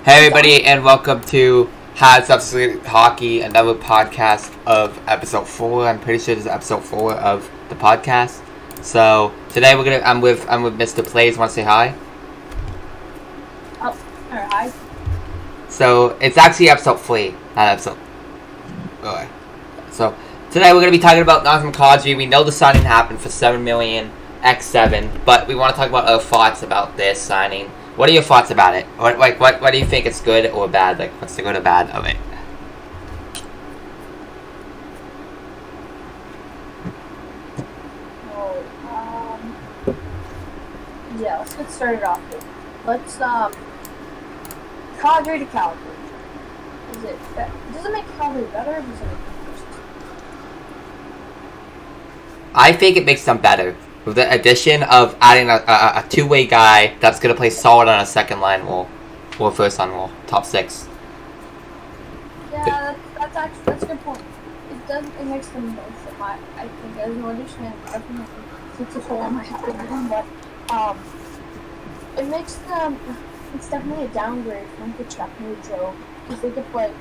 Hey everybody, and welcome to Has Absolute Hockey, another podcast of episode 4. I'm pretty sure this is episode 4 of the podcast. So today I'm with MrJP1ayz. Want to say hi? Oh, hi. So it's actually episode 3, not episode. Okay. So today we're gonna be talking about Monahan Kadri. We know the signing happened for $7 million x7, but we want to talk about our thoughts about this signing. What are your thoughts about it? What do you think it's good or bad? Like, what's the good or bad of it? Yeah, let's get started off here. Let's, Kadri to Calgary. Does it make Calgary better or does it make them worse? I think it makes them better. With the addition of adding a two-way guy that's going to play solid on a second line wall. Or first line wall. Top 6. Yeah, that's a good point. It makes them both. I think as an Oilers fan, definitely takes a toll on my opinion, but, it makes them, it's definitely a downgrade from Kachuk and Joe, because they could play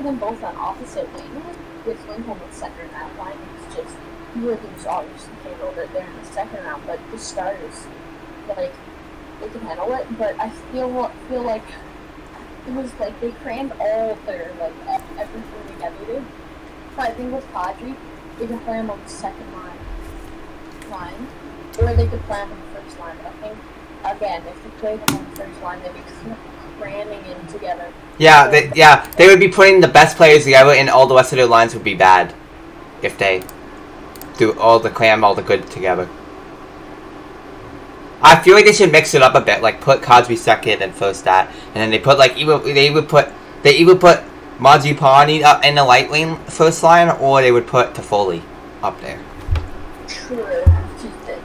them both on opposite wings, with Lindholm at center, and that line is just, you would lose obviously handled it there in the second round, but the starters, like, they can handle it, but I feel like it was like they crammed all of their, like, everything together. But I think with Kadri, they can play him on the second line, or they could play him on the first line, but I think, again, if they played him on the first line, they'd be kind of cramming in together. Yeah, they would be putting the best players together, and all the rest of their lines would be bad if they do all the good together. I feel like they should mix it up a bit, like put Kadri second and first that, and then they put like they either put MrJP1ayz up in the light lane first line, or they would put Toffoli up there. True.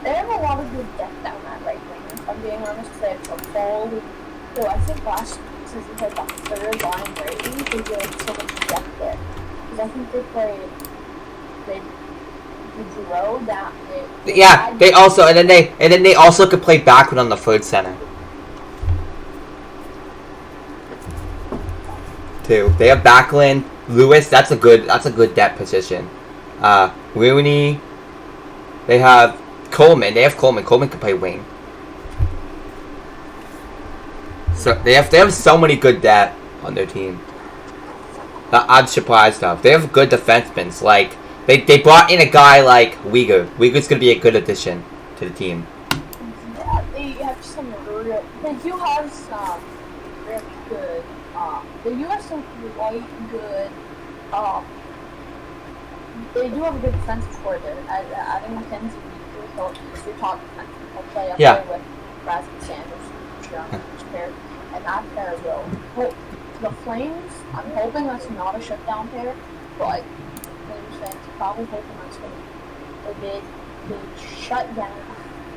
They have a lot of good depth down that right wing. If I'm being honest, they have Toffoli. So I think last season they had the third line right wing. They had so much depth there because I think they drove that. They also and then they also could play backward on the third center. Too. They have Backlund, Lewis. That's a good depth position. Rooney. They have Coleman. Coleman can play wing. So they have so many good depth on their team. I'm surprised of. They have good defensemen. Like they brought in a guy like Uyghur. Uyghur's gonna be a good addition to the team. Yeah, they have some real. They do have some really good. They do have some quite good. They do have a good defensive core there. Adding McKenzie, you're talking defensive. I'll play up there with Rasmus Sanders, pair, and that pair will. The Flames, I'm hoping that's not a shutdown pair, but Flames fans probably hoping that's going to be a big shutdown.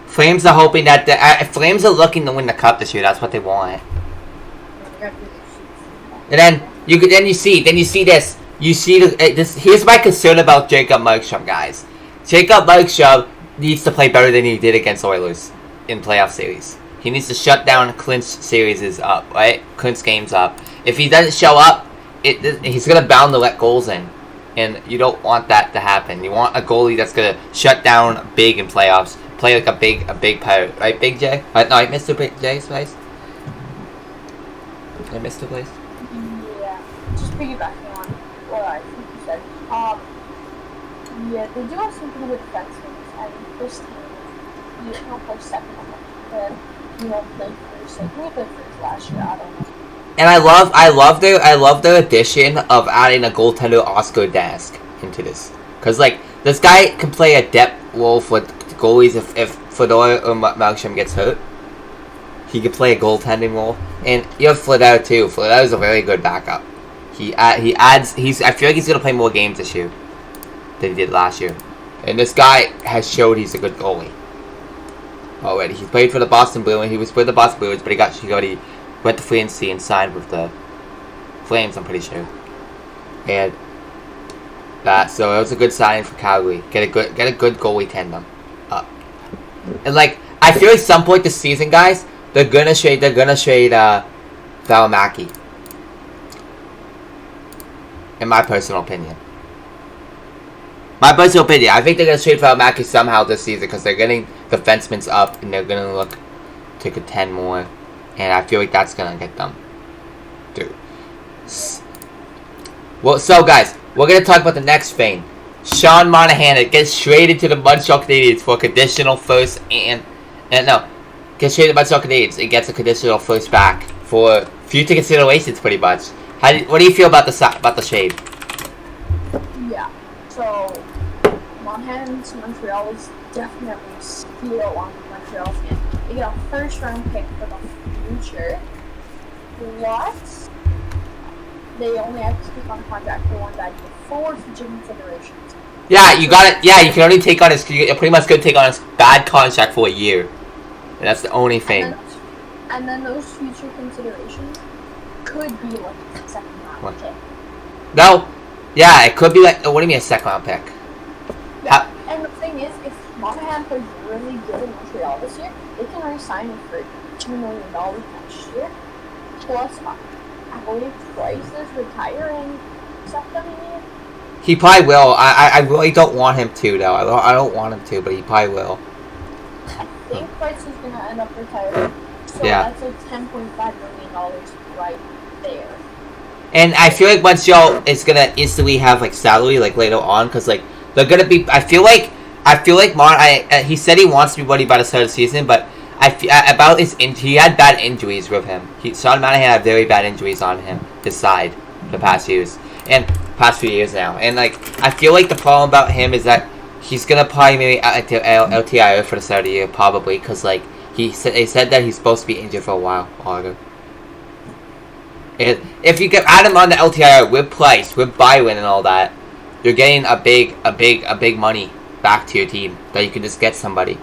Flames are hoping that Flames are looking to win the cup this year. That's what they want. And then you see this. You see this. Here's my concern about Jacob Markstrom, guys. Jacob Markstrom needs to play better than he did against Oilers in playoff series. He needs to shut down clinch series is up, right? Clinch games up. If he doesn't show up, he's gonna bound to let goals in, and you don't want that to happen. You want a goalie that's gonna shut down big in playoffs, play like a big player, right? Big J, no, MrJP1ayz, place. MrJP1ayz. Yeah, just piggybacking on what I think you said. Yeah, they do have some pretty good defensemen, and this team, you don't play second on them. You don't play first. I think they played first last year. I don't know. And I love their addition of adding a goaltender Oscar Dask into this, cause like this guy can play a depth role for goalies if Fedora or Markstrom gets hurt. He could play a goaltending role, and you have Fedora too. Fedora is a very good backup. I feel like he's gonna play more games this year than he did last year, and this guy has showed he's a good goalie already. He played for the Boston Bruins. He was with the Boston Bruins, but he already went to free agency and signed with the Flames, I'm pretty sure. And so it was a good signing for Calgary. Get a good goalie tandem up. And like I feel like some point this season, guys, they're gonna trade Valimaki. In my personal opinion. I think they're going to trade Valimaki somehow this season because they're getting defensemen up and they're going to look to contend more. And I feel like that's going to get them. Dude. Well, so guys, we're going to talk about the next thing. Sean Monahan gets traded to the Montreal Canadiens for a conditional first gets traded to the Montreal Canadiens and gets a conditional first back for future considerations, pretty much. What do you feel about the trade? Yeah. So Monahan to Montreal is definitely a steal on the Montreal fan. They get a first-round pick for the future. What? They only have to take on contract for one guy before future considerations. Yeah, you got it. Yeah, you can only take on his. You're pretty much gonna take on his bad contract for a year, and that's the only thing. And then those future considerations could be like a second-round pick. No, yeah, it could be like. What do you mean a second-round pick? Yeah, and the thing is, if Monahan plays really good in Montreal this year, they can re-sign him for $2 million next year. Plus, I believe Price is retiring September. He probably will. I really don't want him to, though. I don't want him to, but he probably will. I think Price is going to end up retiring. So yeah. That's like $10.5 million right there. And I feel like Montreal is going to instantly have, like, salary, like, later on. Because, like, they're going to be... I feel like he said he wants to be ready by the start of the season, but about he had bad injuries with him. Sean Monahan had very bad injuries on his side the past few years now. And like I feel like the problem about him is that he's gonna probably maybe LTIR for the start of the year, probably because like they said that he's supposed to be injured for a while longer. And if you get add him on the LTIR with Price, with Byron and all that, you're getting a big money back to your team that you can just get somebody.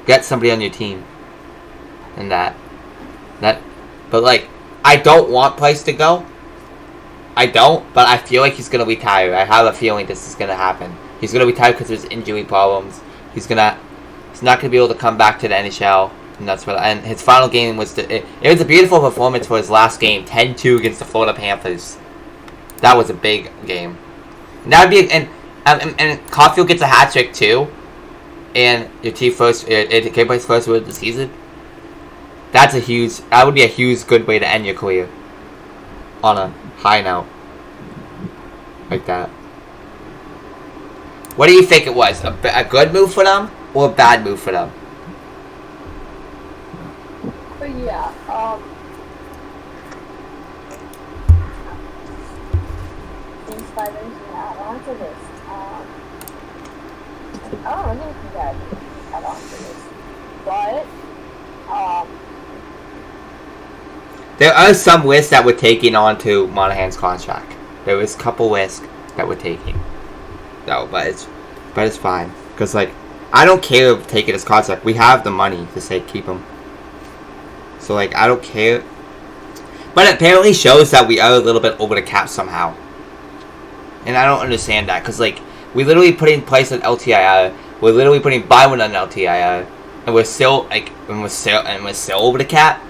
Get somebody on your team. And that. But, like, I don't want Price to go. I don't, but I feel like he's going to retire. I have a feeling this is going to happen. He's going to retire because of his injury problems. He's not going to be able to come back to the NHL. And his final game was... It was a beautiful performance for his last game. 10-2 against the Florida Panthers. That was a big game. And that would be... And Caulfield gets a hat trick, too. And your team first, K-Price first win of the season. That would be a huge good way to end your career. On a high note. Like that. What do you think it was? A good move for them? Or a bad move for them? But yeah, inspires me add on to this. I don't really think I add on to this. But, there are some risks that were taken onto Monahan's contract. There was a couple risks that were taken. No, but it's fine. Because, like, I don't care taking his contract. We have the money to say keep him. So, like, I don't care. But it apparently shows that we are a little bit over the cap somehow. And I don't understand that. Because, like, we literally put in place an LTIR. We're literally putting Byron on LTIR. And we're still, like, we're still over the cap.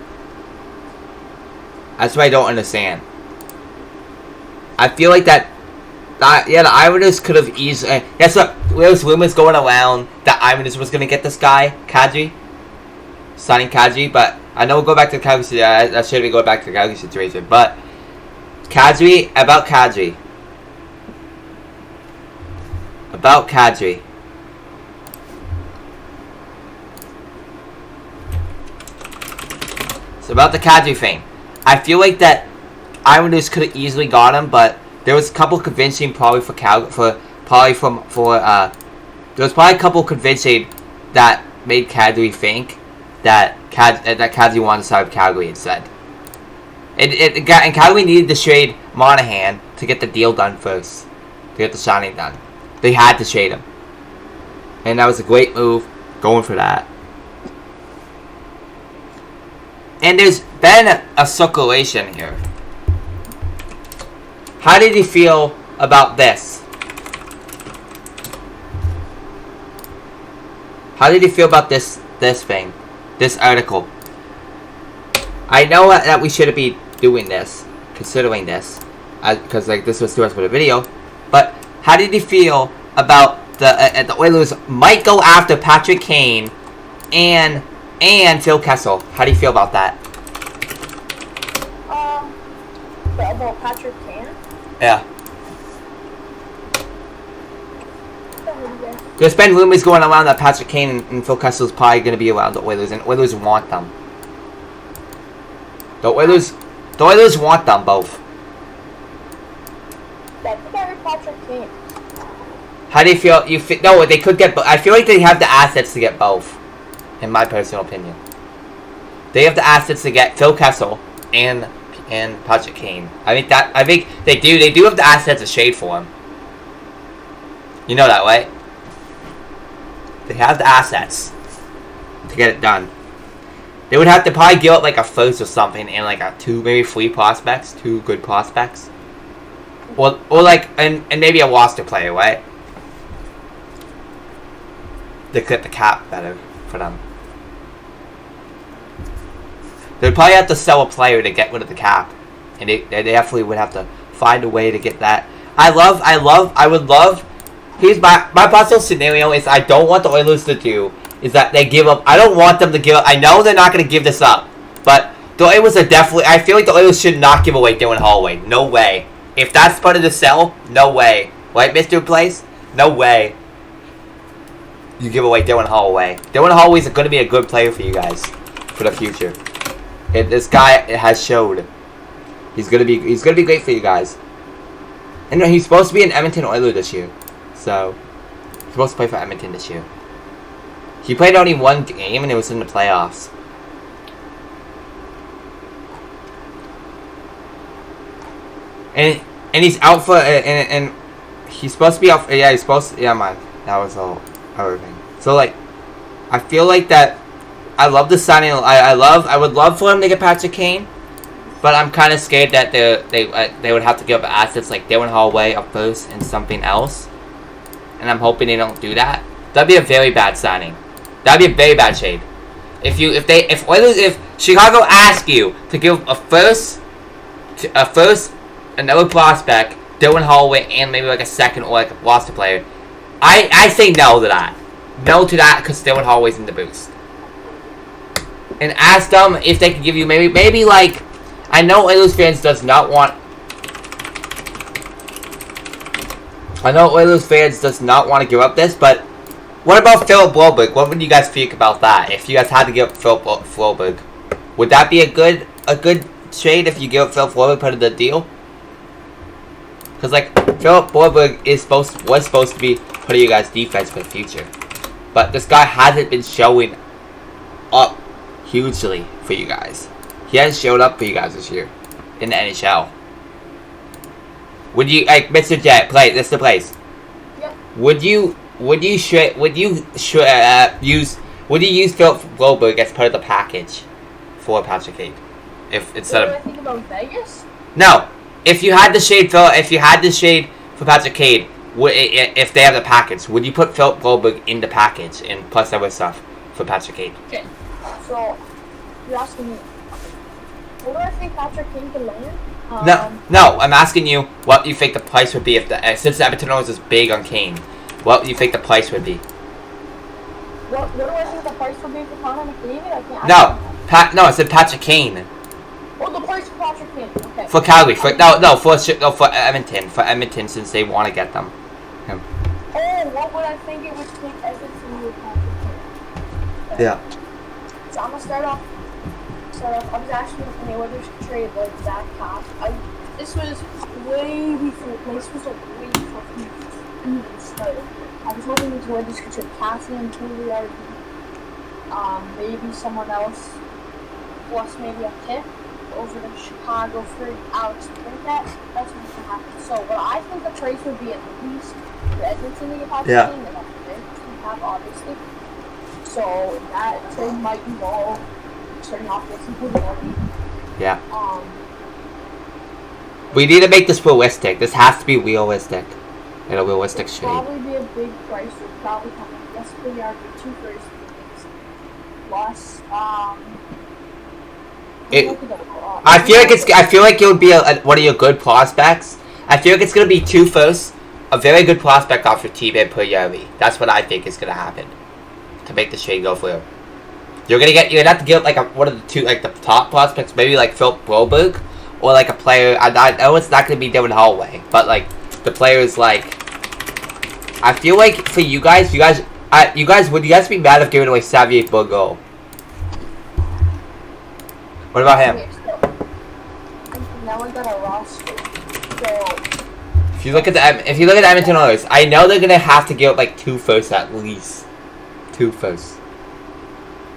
That's what I don't understand. I feel like the Islanders could have easily... That's what... There was rumors going around that Islanders was going to get this guy, Kadri. Signing Kadri, but... I know we'll go back to the Calgary situation. I should be going back to the Calgary situation, but... Kadri... About Kadri. So about the Kadri thing. I feel like that Islanders could have easily got him, but there was a couple convincing probably for there was probably a couple convincing that made Kadri think that Kadri wanted to side with Calgary instead. And Calgary needed to trade Monahan to get the deal done first, to get the signing done. They had to trade him, and that was a great move going for that. And there's been a circulation here. How did you feel about this? How did you feel about this thing? This article? I know that we shouldn't be doing this, considering this, because like this was too much for the video. But how did you feel about the Oilers might go after Patrick Kane and Phil Kessel? How do you feel about that? About Patrick Kane? Yeah. There's been rumors going around that Patrick Kane and Phil Kessel is probably going to be around the Oilers, and Oilers want them. The Oilers want them both. I think I heard Patrick Kane. How do you feel? No, they could get. I feel like they have the assets to get both. In my personal opinion, they have the assets to get Phil Kessel and Patrick Kane. I think they do. They do have the assets to trade for him. You know that, right? They have the assets to get it done. They would have to probably give up like a first or something and like a 2, maybe 3 prospects, 2 good prospects, or like and maybe a roster player, right? They could the cap better for them. They'd probably have to sell a player to get rid of the cap, and they definitely would have to find a way to get that. I would love. Here's my possible scenario is I don't want the Oilers to do is that they give up. I don't want them to give up. I know they're not going to give this up, but the Oilers are definitely. I feel like the Oilers should not give away Dylan Holloway. No way. If that's part of the sell, no way. Right, MrJP1ayz? No way. You give away Dylan Holloway. Dylan Holloway is going to be a good player for you guys for the future. This guy has showed he's gonna be great for you guys. And he's supposed to be an Edmonton Oiler this year, so he's supposed to play for Edmonton this year. He played only 1 game and it was in the playoffs. And he's out for and he's supposed to be out. Yeah, he's supposed to. Yeah, man, that was all everything. So like, I feel like that. I love the signing. I would love for him to get Patrick Kane, but I'm kind of scared that they would have to give up assets like Dylan Holloway up first and something else, and I'm hoping they don't do that. That'd be a very bad signing. That'd be a very bad trade. If Chicago ask you to give a first, another prospect, Dylan Holloway, and maybe like a second or like a roster player, I say no to that. No to that because Dylan Holloway's in the boost. And ask them if they can give you maybe like, I know Oilers fans does not want. I know Oilers fans does not want to give up this, but what about Philip Broberg? What would you guys think about that? If you guys had to give up Philip Broberg, would that be a good trade if you give up Philip Broberg part of the deal? Because like Philip Broberg was supposed to be putting you guys defense for the future, but this guy hasn't been showing up hugely for you guys. He hasn't showed up for you guys this year in the NHL. Would you like MrJP1ayz? This is the place. Yep. Would you use Philip Broberg as part of the package for Patrick Kane? If instead What do I of think about Vegas? no, if you had to shade for Patrick Kane, if they have the package, would you put Philip Broberg in the package and plus other stuff for Patrick Kane? Okay. So you're asking me, what do I think Patrick Kane can land? No. I'm asking you what you think the price would be if since the Edmonton Oilers is big on Kane. What do you think the price would be? What do I think the price would be for Connor McDavid? I can't. No, I said Patrick Kane. Oh, the price for Patrick Kane. Okay. For Calgary, for Edmonton, since they want to get them. Him. Oh, what would I think it would take Edmonton with Patrick Kane? Yeah. So I'm gonna start off. I was actually looking at whether to trade like Zach Cobb. This was way before. This was like way before he even started. I was hoping that the Oilers could trade Cassian, Julia, maybe someone else, plus maybe a pick over to Chicago for Alex Freakout. That's what's gonna happen. So, what I think the trade would be at least for Edmonton to get Patrick Kane, and that's the pick we have obviously. So that trade might involve starting off with some money. Yeah. We need to make this realistic. This has to be realistic. In a realistic trade. Probably be a big price. Would probably come in less per yard with 2 first things. Plus, I feel like it would be one of your good prospects. I feel like it's gonna be 2 firsts, a very good prospect off your team, and Puryevi. That's what I think is gonna happen to make the trade go through. You're gonna have to give like one of the 2 like the top prospects, maybe like Phil Broberg, or like a player. I know it's not gonna be Devin Holloway, but like the players like. I feel like for you guys, would you guys be mad if giving away Xavier Bourgault? What about him? Now I got a roster. So If you look at the Edmonton Oilers, I know they're gonna have to give up like 2 firsts at least. 2 firsts.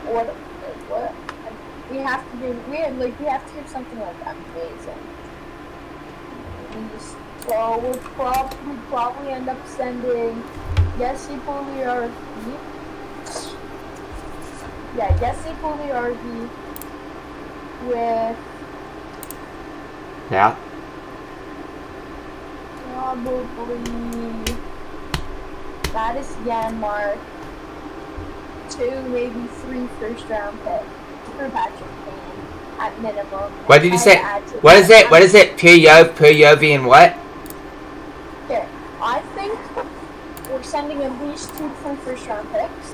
What we have to do? We have to give something like amazing. So we'd probably end up sending Jesse Pugliarvi. Yeah, Jesse Pugliarvi with. Yeah. Probably that is Janmark. 2, maybe 3 first-round picks for Patrick Kane at minimum. What did you say? What is it? What is it? Puryevi and what? Okay, I think we're sending at least 2 first-round picks.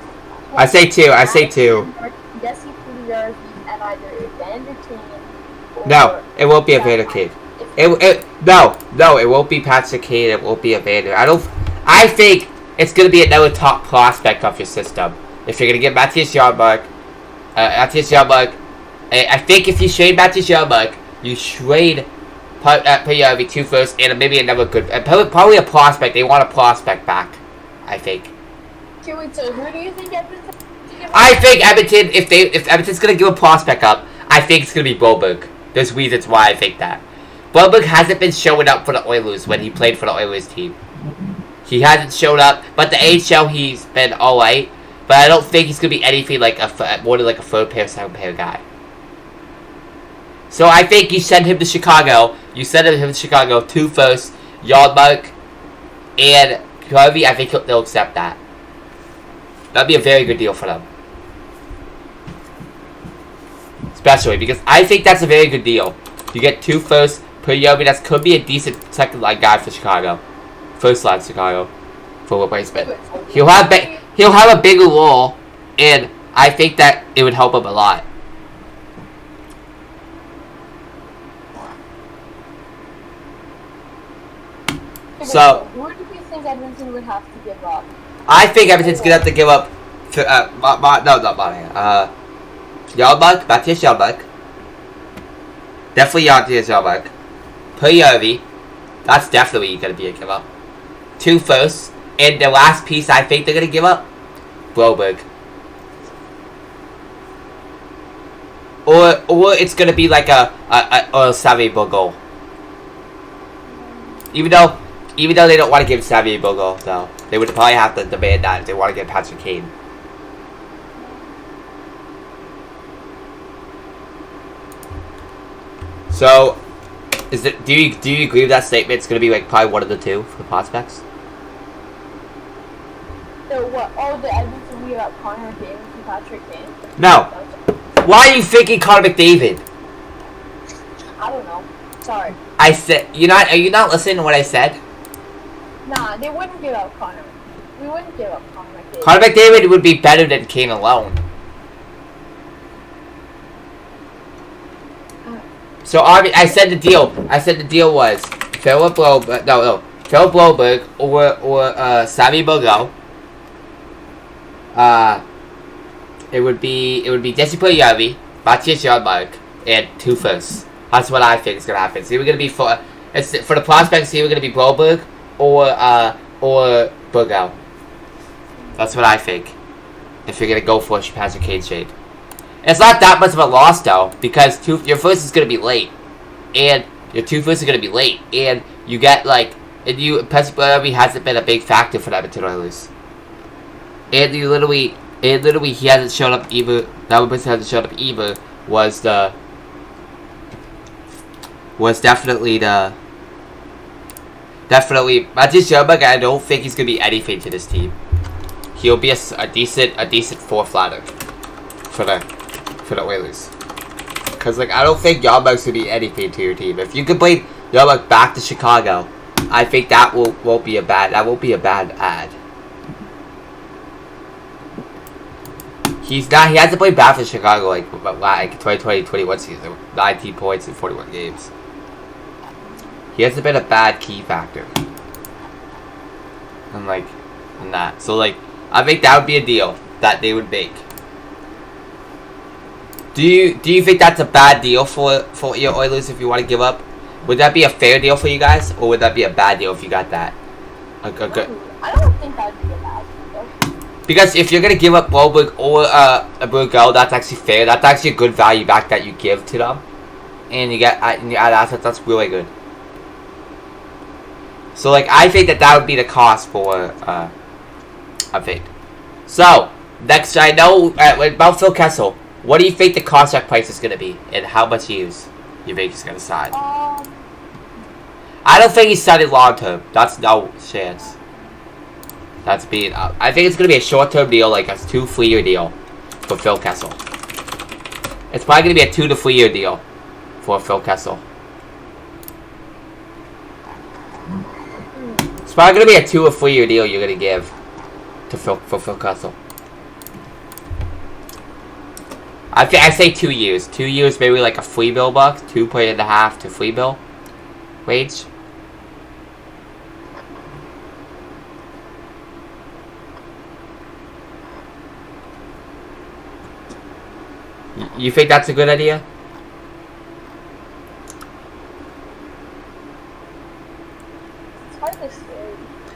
I say 2. I say 2. Jesse Pugliarvi and either Evander Kane. No, it won't be Evander Kane. No, it won't be Patrick Kane. It won't be Evander. I think it's gonna be another top prospect of your system. If you're gonna get Matthias Janmark, I think if you trade Matthias Janmark, you trade Puryevi 2 firsts and maybe another good, probably a prospect. They want a prospect back, I think. Okay, wait, so who do you think Edmonton? I think Edmonton, if Edmonton's gonna give a prospect up, I think it's gonna be Broberg. There's reasons why I think that. Broberg hasn't been showing up for the Oilers when he played for the Oilers team. He hasn't showed up, but the AHL he's been alright. But I don't think he's gonna be anything like more than like a 3rd pair, 2nd pair guy. So I think you send him to Chicago. You send him to Chicago 2 firsts, Janmark, and Harvey. I think they'll accept that. That'd be a very good deal for them. Especially because I think that's a very good deal. You get 2 firsts per Yobi. That could be a decent 2nd line guy for Chicago. 1st line Chicago for replacement. He'll have a bigger role, and I think that it would help him a lot. So, who do you think Edmonton would have to give up? I think Edmonton's gonna have to give up. No, not Monahan. Janmark, Matthias Janmark. Definitely Matthias Janmark. Puryevi. That's definitely gonna be a give up. 2 firsts, and the last piece I think they're gonna give up, Broberg. Or it's gonna be like a Xavier Bourgault. Even though they don't want to give Xavier Bourgault, though, they would probably have to demand that if they want to get Patrick Kane. So, do you agree with that statement? It's gonna be like probably one of the 2 for the prospects. So what? Oh, the Edmonton we got Connor McDavid and Patrick Kane. No. Why are you thinking Connor McDavid? I don't know. Sorry. I said Are you not listening to what I said? Nah, they wouldn't give up Connor. We wouldn't give up Connor McDavid. Connor McDavid would be better than Kane alone. So I said the deal. Was Phil Broberg or Xavier Bourgault. It would be Jesse Puryevi, Matthias Janmark, and 2 firsts. That's what I think is gonna happen. So we're gonna be for the prospects here. We're gonna be Broberg or Bourgault. That's what I think. If you're gonna go for a Patrick Kane trade. It's not that much of a loss though, because your first is gonna be late, and your 2 firsts are gonna be late, and you get Patrick Kane hasn't been a big factor for the Edmonton Oilers, and he hasn't shown up either. That one person hasn't shown up either. Was definitely Matthias Janmark. I don't think he's gonna be anything to this team. He'll be a decent 4th liner for the Oilers. Because, like, I don't think Yarmouth would be anything to your team. If you could bring Yarmouth back to Chicago, I think that won't be a bad ad. He hasn't played bad for Chicago, like 2020-21 season. 19 points in 41 games. He hasn't been a bad key factor. And, like, in that. So, like, I think that would be a deal that they would make. Do you think that's a bad deal for your Oilers if you want to give up? Would that be a fair deal for you guys, or would that be a bad deal if you got that? I don't think that would be a bad deal. Because if you're gonna give up Wahlberg or a Burgell, that's actually fair. That's actually a good value back that you give to them, and you add assets. That's really good. So, like, I think that would be the cost for I think. So next, I know about Phil Kessel. What do you think the contract price is gonna be, and how much years you think he's gonna sign? I don't think he's signing long term. That's no chance. That's being up. I think it's gonna be a short term deal, like a 2-3 year deal for Phil Kessel. It's probably gonna be a 2 to 3 year deal for Phil Kessel. It's probably gonna be a 2 or 3 year deal you're gonna give to Phil Kessel. I say 2 years. 2 years, maybe like a $3 bill bucks, 2.5 to $3 bill wage. You think that's a good idea? It's hard to say.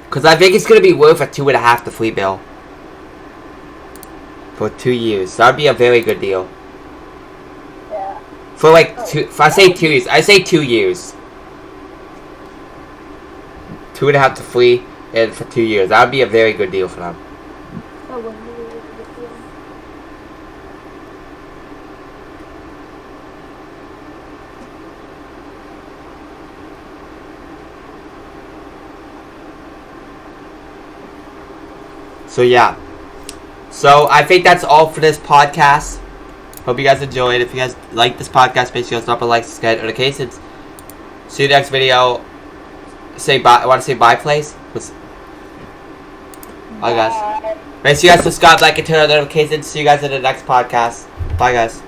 Because I think it's going to be worth a 2.5 to $3 bill. For 2 years. That would be a very good deal. Yeah. For like, if I say 2 years. I say 2 years. 2.5 to 3 and for 2 years. That would be a very good deal for them. That would be a really good deal. So yeah. So I think that's all for this podcast. Hope you guys enjoyed. If you guys like this podcast, make sure you drop a like, subscribe, notifications. See you next video. Say bye. I want to say bye, please. Bye, guys. Make sure you guys subscribe, like, and turn on notifications. See you guys in the next podcast. Bye, guys.